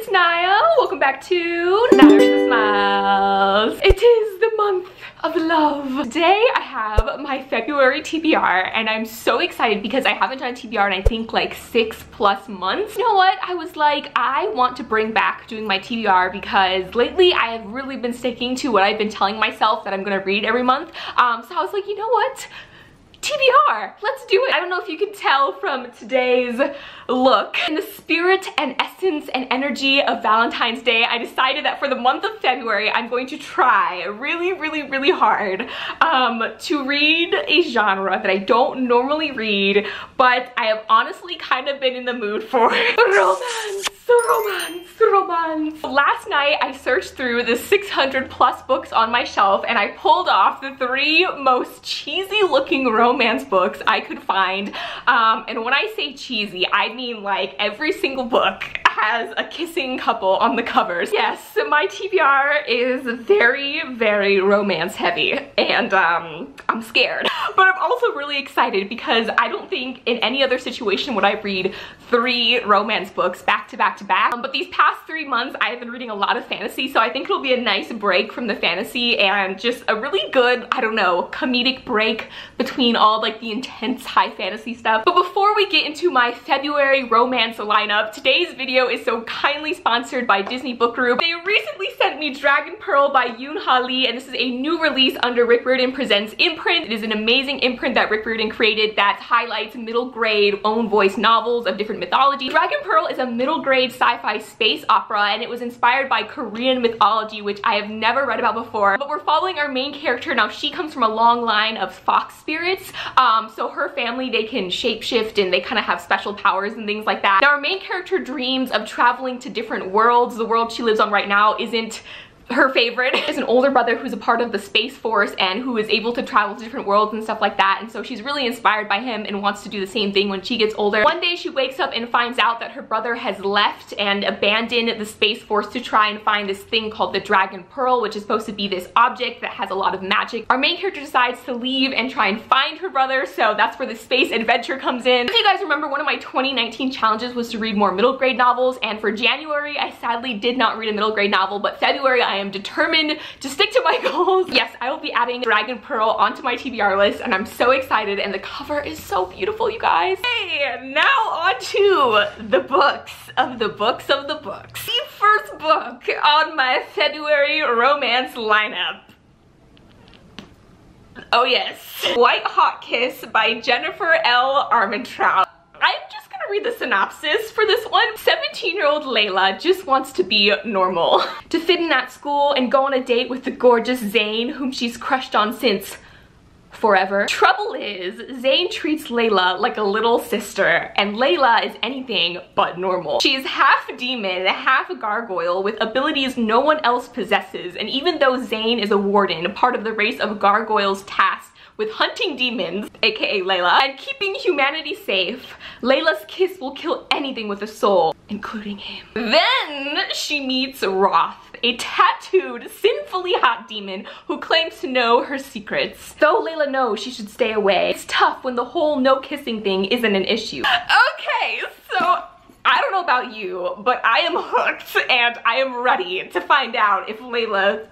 it's Naya. Welcome back to Naya with Smiles. It is the month of love. Today I have my February TBR and I'm so excited because I haven't done a TBR in I think like 6+ months. You know what? I was like, I want to bring back doing my TBR because lately I have really been sticking to what I've been telling myself that I'm gonna read every month. So I was like, you know what? TBR, let's do it. I don't know if you can tell from today's look. In the spirit and essence and energy of Valentine's Day, I decided that for the month of February, I'm going to try really hard to read a genre that I don't normally read, but I have honestly kind of been in the mood for romance. Last night I searched through the 600+ books on my shelf and I pulled off the 3 most cheesy looking romance books I could find. And when I say cheesy, I mean like every single book has a kissing couple on the covers. Yes, my TBR is very romance heavy and I'm scared. But I'm also really excited because I don't think in any other situation would I read 3 romance books back to back. But these past 3 months I've been reading a lot of fantasy, so I think it'll be a nice break from the fantasy and just a really good, I don't know, comedic break between all like the intense high fantasy stuff. But before we get into my February romance lineup, today's video is so kindly sponsored by Disney Book Group. They recently sent me Dragon Pearl by Yoon Ha Lee, and this is a new release under Rick Riordan Presents imprint. It is an amazing imprint that Rick Riordan created that highlights middle grade own voice novels of different mythology. Dragon Pearl is a middle grade sci-fi space opera and it was inspired by Korean mythology, which I have never read about before. But we're following our main character. Now she comes from a long line of fox spirits, so her family, they can shapeshift and they kind of have special powers and things like that. Now our main character dreams of traveling to different worlds. The world she lives on right now isn't her favorite. Is an older brother who's a part of the Space Force and who is able to travel to different worlds and stuff like that, and so she's really inspired by him and wants to do the same thing when she gets older. One day she wakes up and finds out that her brother has left and abandoned the Space Force to try and find this thing called the Dragon Pearl, which is supposed to be this object that has a lot of magic. Our main character decides to leave and try and find her brother, so that's where the space adventure comes in. If you guys remember, one of my 2019 challenges was to read more middle grade novels, and for January I sadly did not read a middle grade novel, but February I am determined to stick to my goals. Yes, I will be adding Dragon Pearl onto my TBR list and I'm so excited, and the cover is so beautiful, you guys. Hey, now on to the books of the books. The first book on my February romance lineup. Oh yes, WhiteHot Kiss by Jennifer L. Armentrout. I'm just gonna read the synopsis for this one. 17-year-old Layla just wants to be normal. To fit in at school and go on a date with the gorgeous Zane, whom she's crushed on since forever. Trouble is, Zane treats Layla like a little sister, and Layla is anything but normal. She is half demon, half gargoyle, with abilities no one else possesses, and even though Zane is a warden, part of the race of gargoyles tasked with hunting demons, aka Layla, and keeping humanity safe, Layla's kiss will kill anything with a soul, including him. Then she meets Roth, a tattooed, sinfully hot demon who claims to know her secrets. Though Layla knows she should stay away, it's tough when the whole no kissing thing isn't an issue. Okay, so I don't know about you, but I am hooked and I am ready to find out if Layla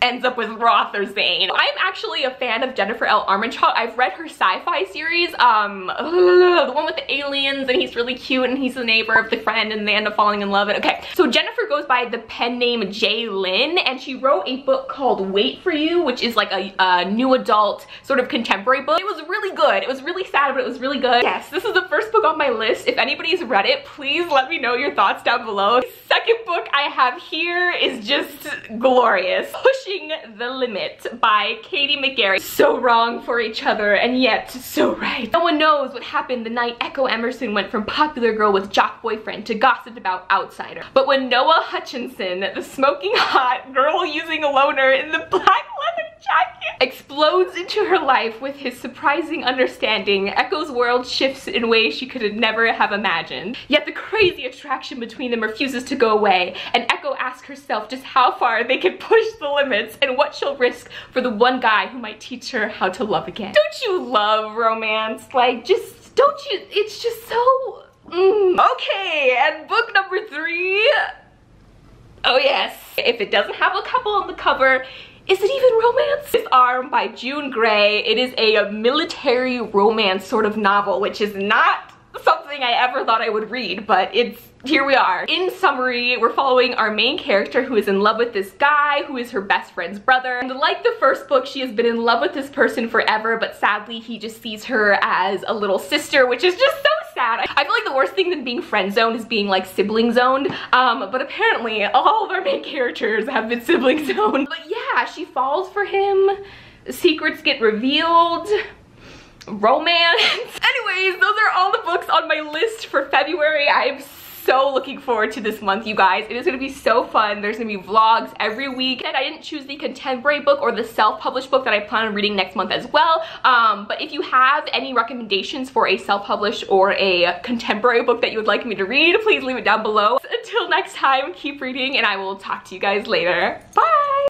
ends up with Roth or Zane. I'm actually a fan of Jennifer L. Armentrout. I've read her sci-fi series, the one with the aliens, and he's really cute and he's the neighbor of the friend and they end up falling in love. And okay, so Jennifer goes by the pen name J. Lynn, and she wrote a book called Wait For You, which is like a new adult sort of contemporary book. It was really good. It was really sad, but it was really good. Yes, this is the first book on my list. If anybody's read it, please let me know your thoughts down below. The second book I have here is just glorious. Pushing the Limit by Katie McGarry. So wrong for each other and yet so right. No one knows what happened the night Echo Emerson went from popular girl with jock boyfriend to gossiped about outsider. But when Noah Hutchinson, the smoking hot girl using a loner in the black leather jacket, explodes into her life with his surprising understanding, Echo's world shifts in ways she could never have imagined. Yet the crazy attraction between them refuses to go away, and Echo asks herself just how far they can push the limits and what she'll risk for the one guy who might teach her how to love again. Don't you love romance? Like, just, don't you? It's just so... Okay, and book number 3 Oh yes. If it doesn't have a couple on the cover, is it even romance? This Arm by June Gray. It is a military romance sort of novel, which is not something I ever thought I would read, but here we are. In summary, we're following our main character who is in love with this guy who is her best friend's brother. And like the first book, she has been in love with this person forever, but sadly he just sees her as a little sister, which is just so sad. I feel like the worst thing than being friend zoned is being like sibling zoned, but apparently all of our main characters have been sibling zoned. But yeah, she falls for him, secrets get revealed, romance. Anyways, those are all the books on my list for February. I am so looking forward to this month, you guys. It is gonna be so fun. There's gonna be vlogs every week. And I didn't choose the contemporary book or the self-published book that I plan on reading next month as well. But if you have any recommendations for a self-published or a contemporary book that you would like me to read, please leave it down below. Until next time, keep reading and I will talk to you guys later. Bye!